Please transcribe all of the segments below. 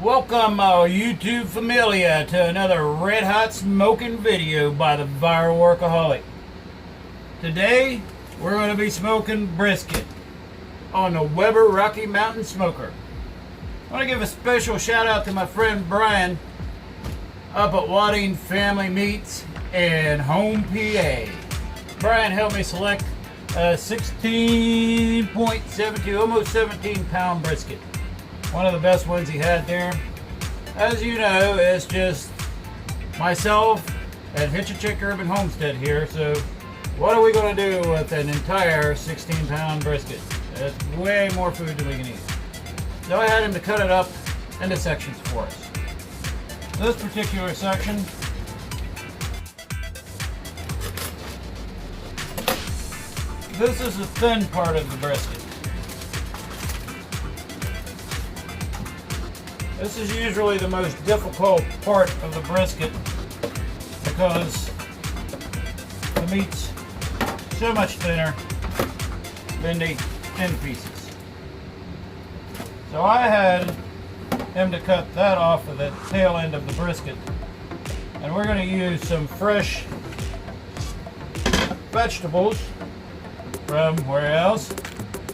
Welcome, YouTube familia, to another red hot smoking video by the Viral Workaholic. Today, we're going to be smoking brisket on the Weber Rocky Mountain Smoker. I want to give a special shout out to my friend Brian up at Wadding Family Meats in Home, PA. Brian helped me select a 16.72, almost 17 pound brisket. One of the best ones he had there. As you know, it's just myself and Hitch a Chick Urban Homestead here. So what are we going to do with an entire 16 pound brisket? That's way more food than we can eat. So I had him to cut it up into sections for us. This particular section, this is the thin part of the brisket. This is usually the most difficult part of the brisket because the meat's so much thinner than the thin pieces. So I had him to cut that off of the tail end of the brisket, and we're going to use some fresh vegetables from where else?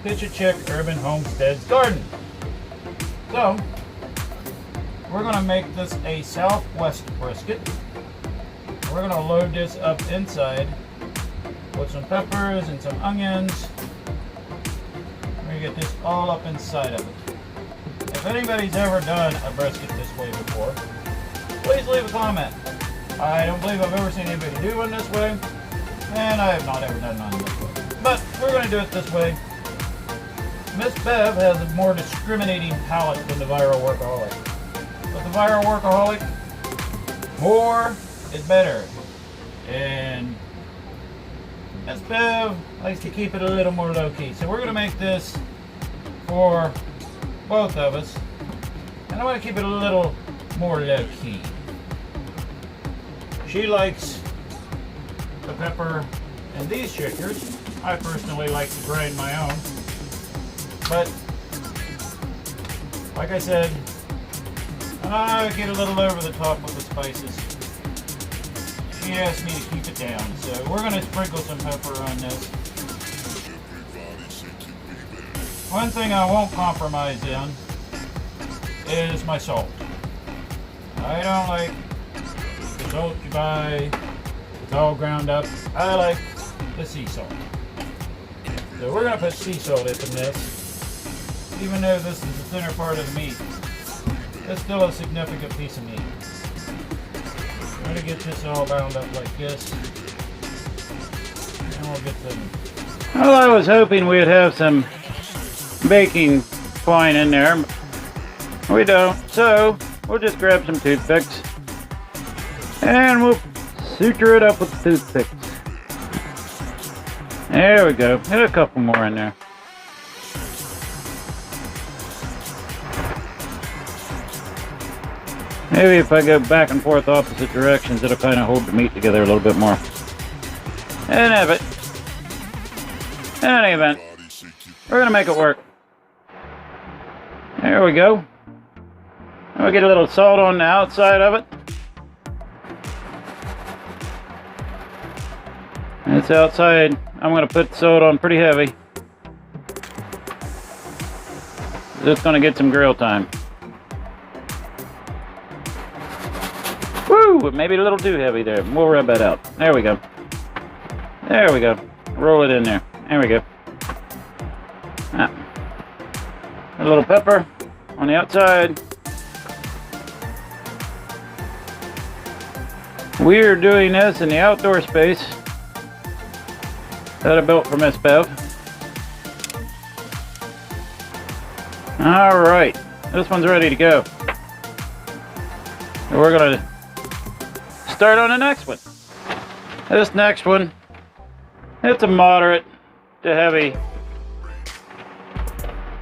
Hitch a Chick Urban Homestead's garden. So we're going to make this a Southwest brisket. We're going to load this up inside with some peppers and some onions. We're going to get this all up inside of it. If anybody's ever done a brisket this way before, please leave a comment. I don't believe I've ever seen anybody do one this way, and I have not ever done one this way. But we're going to do it this way. Miss Bev has a more discriminating palate than the Viral Workaholic. With the Viral Workaholic, more is better. And Miss Bev likes to keep it a little more low-key. So we're going to make this for both of us. And I want to keep it a little more low-key. She likes the pepper and these shakers. I personally like to grind my own. But, like I said, I get a little over the top with the spices. She asked me to keep it down, so we're going to sprinkle some pepper on this. One thing I won't compromise in is my salt. I don't like the salt you buy, it's all ground up. I like the sea salt. So we're going to put sea salt in this. Even though this is the thinner part of the meat, it's still a significant piece of meat. I'm going to get this all bound up like this. And we'll get them. Well, I was hoping we'd have some baking twine in there. We don't. So, we'll just grab some toothpicks. And we'll suture it up with the toothpicks. There we go. Hit a couple more in there. Maybe if I go back and forth opposite directions, it'll kind of hold the meat together a little bit more. And have it. In any event, we're going to make it work. There we go. And we'll get a little salt on the outside of it. This outside, I'm going to put salt on pretty heavy. Just going to get some grill time. Woo! Maybe a little too heavy there. We'll rub that out. There we go. There we go. Roll it in there. There we go. Ah. A little pepper on the outside. We're doing this in the outdoor space that I built for Miss Bev. Alright. This one's ready to go. So we're going to start on the next one. This next one, it's a moderate to heavy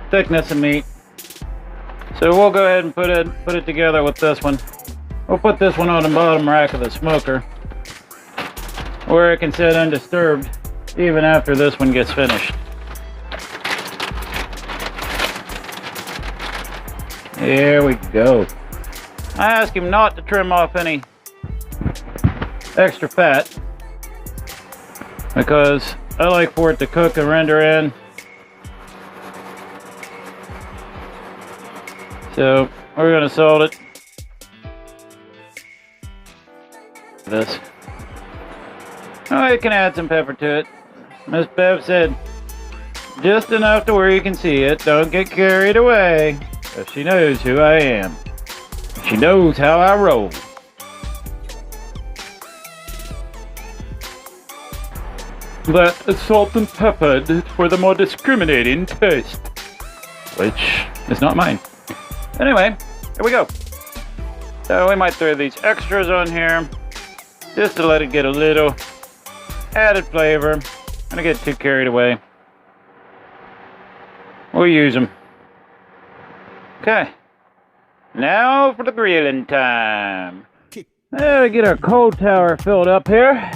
thickness of meat. So we'll go ahead and put it together with this one. We'll put this one on the bottom rack of the smoker where it can sit undisturbed even after this one gets finished. There we go. I ask him not to trim off any extra fat because I like for it to cook and render in. So we're gonna salt it. This. Oh, you can add some pepper to it. Miss Bev said, just enough to where you can see it. Don't get carried away. But she knows who I am. She knows how I roll. That is salt and peppered for the more discriminating taste. Which is not mine. Anyway, here we go. So we might throw these extras on here just to let it get a little added flavor. I'm gonna get too carried away. We'll use them. Okay. Now for the grilling time. Now we get our coal tower filled up here.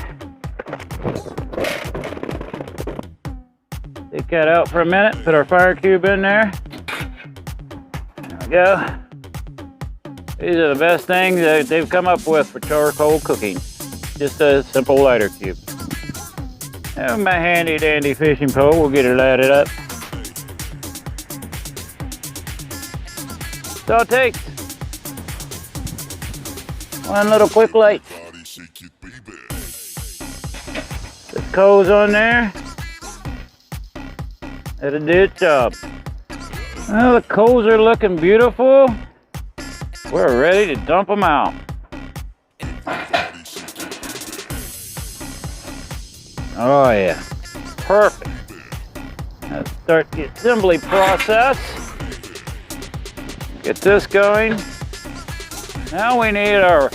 Take that out for a minute. Put our fire cube in there. There we go. These are the best things that they've come up with for charcoal cooking. Just a simple lighter cube. And my handy dandy fishing pole will get it lighted up. So it takes one little quick light. The coals on there. That'll do its job. Well, the coals are looking beautiful. We're ready to dump them out. Oh yeah, perfect. Let's start the assembly process. Get this going. Now we need our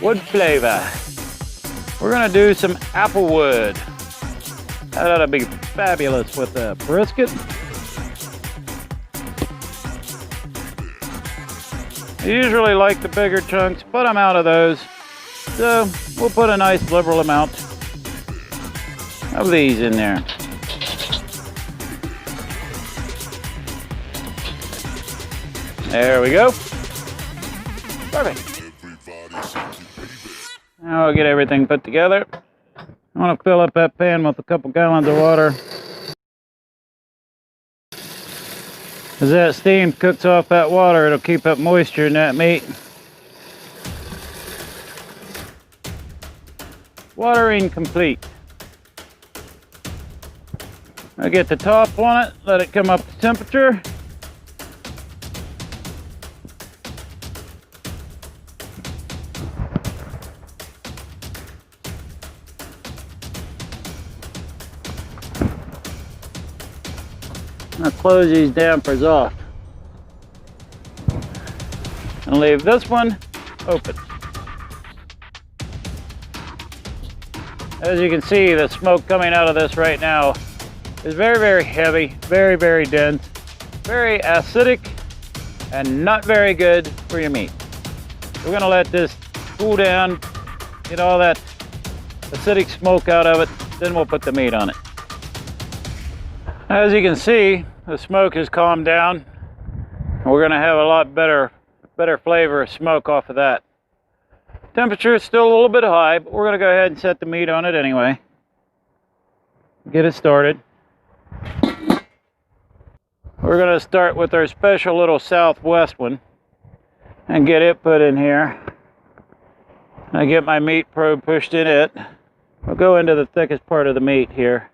wood flavor. We're gonna do some apple wood. That ought to be fabulous with a brisket. I usually like the bigger chunks, but I'm out of those. So we'll put a nice liberal amount of these in there. There we go. Perfect. Now we'll get everything put together. I want to fill up that pan with a couple gallons of water. As that steam cooks off that water, it'll keep up moisture in that meat. Watering complete. I get the top on it, let it come up to temperature. I'll close these dampers off and leave this one open. As you can see, the smoke coming out of this right now is very, very heavy, very, very dense, very acidic, and not very good for your meat. We're gonna let this cool down, get all that acidic smoke out of it, then we'll put the meat on it. As you can see, the smoke has calmed down. We're gonna have a lot better flavor of smoke off of that. Temperature is still a little bit high, but we're gonna go ahead and set the meat on it anyway. Get it started. We're gonna start with our special little Southwest one and get it put in here. I get my meat probe pushed in it. We'll go into the thickest part of the meat here.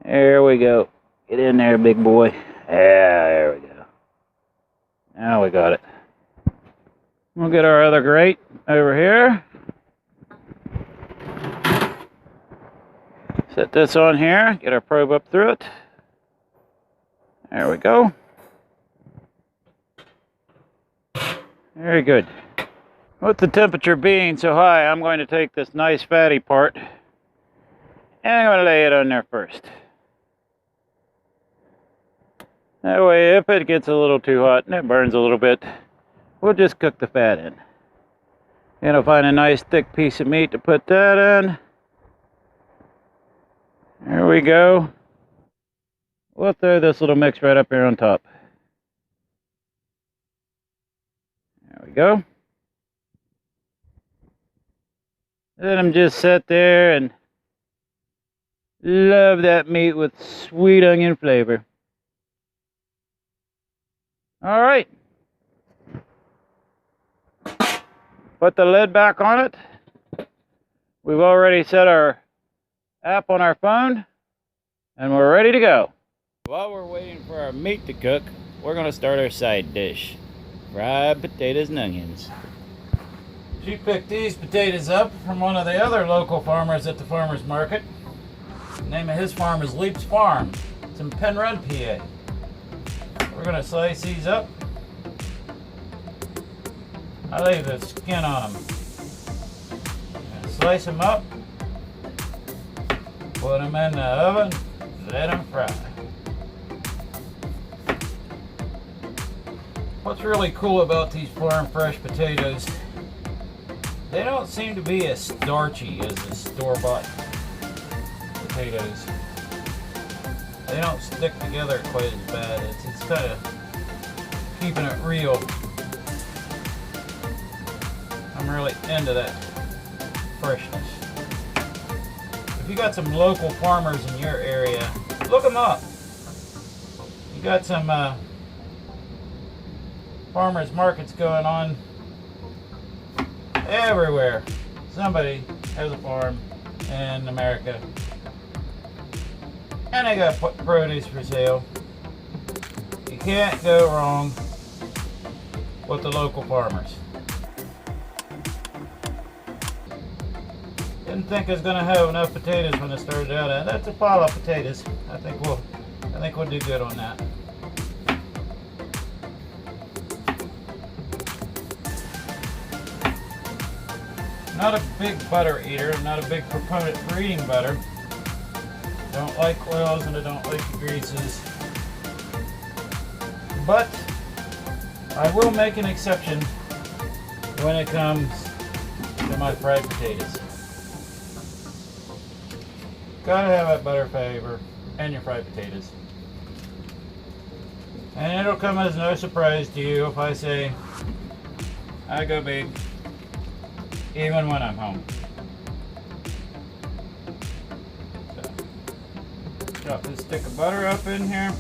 There we go. Get in there, big boy. Yeah, there we go. Now we got it. We'll get our other grate over here. Set this on here. Get our probe up through it. There we go. Very good. With the temperature being so high, I'm going to take this nice fatty part and I'm going to lay it on there first. That way, if it gets a little too hot and it burns a little bit, we'll just cook the fat in. And I'll find a nice thick piece of meat to put that in. There we go. We'll throw this little mix right up here on top. we go. Let them just sit there and love that meat with sweet onion flavor. All right. Put the lid back on it. We've already set our app on our phone and we're ready to go. While we're waiting for our meat to cook, we're going to start our side dish. Fried potatoes and onions. She picked these potatoes up from one of the other local farmers at the farmer's market. The name of his farm is Leap's Farm. It's in Penrod, PA. We're going to slice these up. I leave the skin on them. Slice them up. Put them in the oven. Let them fry. What's really cool about these farm fresh potatoes, they don't seem to be as starchy as the store-bought potatoes. They don't stick together quite as bad. It's kind of keeping it real. I'm really into that freshness. If you got some local farmers in your area, look them up. You got some farmers markets going on everywhere. Somebody has a farm in America and they got produce for sale. You can't go wrong with the local farmers. Didn't think I was gonna have enough potatoes when I started out. That's a pile of potatoes. I think we'll do good on that. Not a big butter eater. I'm not a big proponent for eating butter. Don't like oils and I don't like the greases. But I will make an exception when it comes to my fried potatoes. Gotta have that butter flavor and your fried potatoes. And it'll come as no surprise to you if I say I go big even when I'm home. So, drop this stick of butter up in here.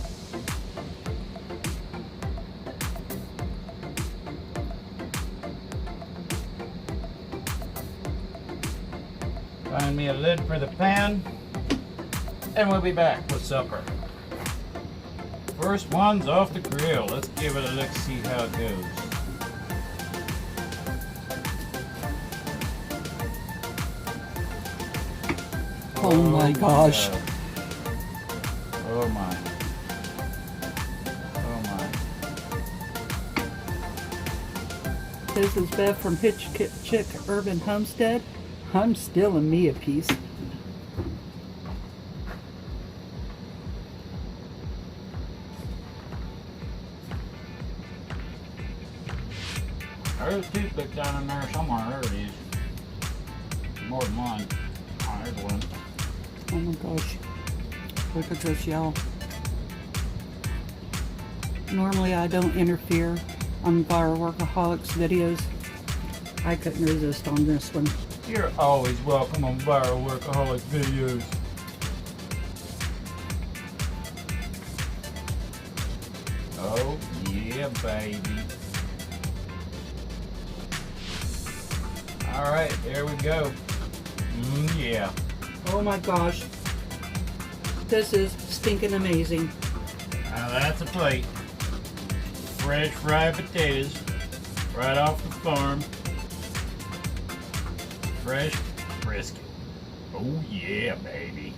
Find me a lid for the pan. And we'll be back with supper. First one's off the grill. Let's give it a look, see how it goes. Oh my gosh. God. Oh my. Oh my. This is Bev from Chick Urban Homestead. I'm stealing me a piece. There's a toothpick down in there somewhere. There it is. More than one. Oh, there's one. Oh my gosh. Look at this, y'all. Normally I don't interfere on Viral Workaholics videos. I couldn't resist on this one. You're always welcome on Viral Workaholics videos. Oh, yeah, baby. Alright, there we go. Yeah. Oh my gosh. This is stinking amazing. Now that's a plate. Fresh fried potatoes. Right off the farm. Fresh brisket. Oh yeah, baby.